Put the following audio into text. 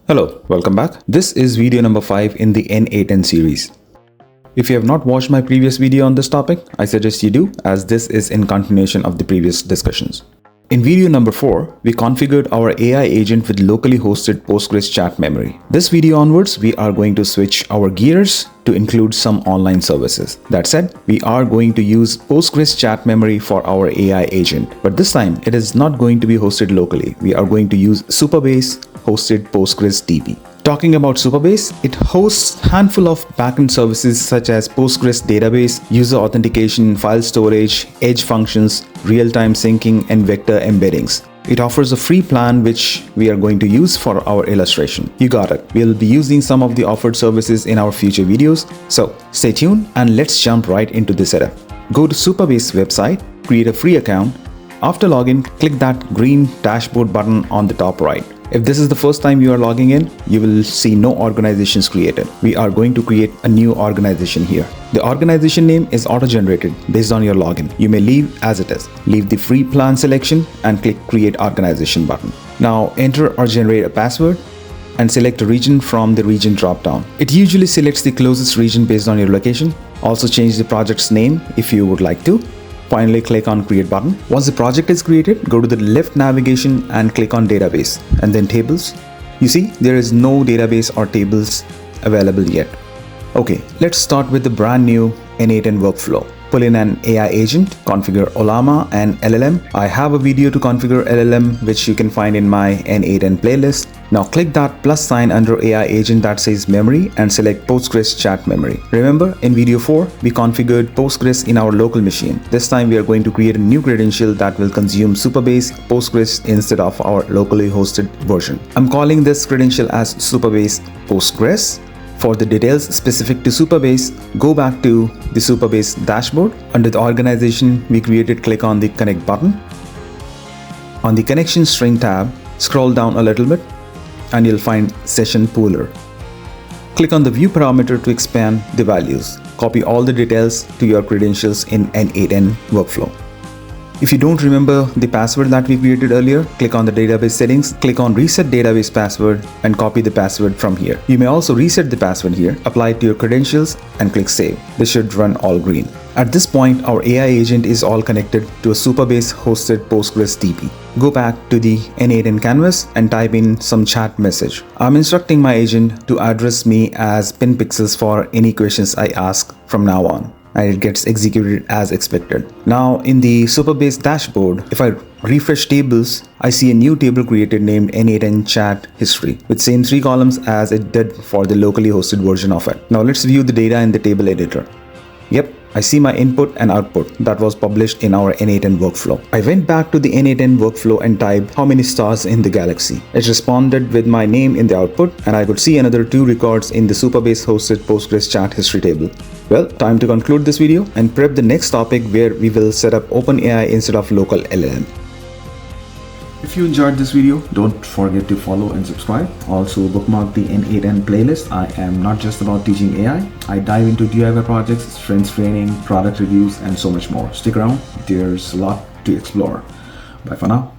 Hello, welcome back. This is video number 5 in the N8N series. If you have not watched my previous video on this topic, I suggest you do, as this is in continuation of the previous discussions. In video number 4, we configured our AI agent with locally hosted Postgres Chat Memory. This video onwards, we are going to switch our gears to include some online services. That said, we are going to use Postgres Chat Memory for our AI agent. But this time, it is not going to be hosted locally. We are going to use Supabase hosted Postgres DB. Talking about Supabase, it hosts a handful of backend services such as Postgres database, user authentication, file storage, edge functions, real-time syncing, and vector embeddings. It offers a free plan which we are going to use for our illustration. You got it. We'll be using some of the offered services in our future videos. So stay tuned and let's jump right into the setup. Go to Supabase website, create a free account. After login, click that green dashboard button on the top right. If this is the first time you are logging in, you will see no organizations created. We are going to create a new organization here. The organization name is auto-generated based on your login. You may leave as it is. Leave the free plan selection and click Create Organization button. Now enter or generate a password and select a region from the region drop-down. It usually selects the closest region based on your location. Also change the project's name if you would like to. Finally, click on Create button. Once the project is created, go to the left navigation and click on Database and then Tables. You see, there is no database or tables available yet. Okay, let's start with the brand new N8N workflow. Pull in an AI agent, configure Ollama and LLM. I have a video to configure LLM which you can find in my N8N playlist. Now click that plus sign under AI agent that says memory and select Postgres Chat Memory. Remember, in video 4, we configured Postgres in our local machine. This time we are going to create a new credential that will consume Supabase Postgres instead of our locally hosted version. I'm calling this credential as Supabase Postgres. For the details specific to Supabase, go back to the Supabase dashboard. Under the organization we created, click on the Connect button. On the Connection String tab, scroll down a little bit and you'll find Session Pooler. Click on the View parameter to expand the values. Copy all the details to your credentials in N8N workflow. If you don't remember the password that we created earlier, click on the database settings, click on reset database password and copy the password from here. You may also reset the password here, apply it to your credentials and click save. This should run all green. At this point, our AI agent is all connected to a Supabase hosted Postgres DB. Go back to the N8N canvas and type in some chat message. I'm instructing my agent to address me as PinPixels for any questions I ask from now on, and it gets executed as expected. Now in the Supabase dashboard, if I refresh tables, I see a new table created named N8N Chat History with same 3 columns as it did for the locally hosted version of it. Now let's view the data in the table editor. Yep, I see my input and output that was published in our N8N workflow. I went back to the N8N workflow and typed how many stars in the galaxy. It responded with my name in the output and I could see another 2 records in the Supabase hosted Postgres Chat History table. Well, time to conclude this video and prep the next topic where we will set up OpenAI instead of local LLM. If you enjoyed this video, don't forget to follow and subscribe. Also bookmark the N8N playlist. I am not just about teaching AI. I dive into DIY projects, strengths training, product reviews, and so much more. Stick around, there's a lot to explore. Bye for now.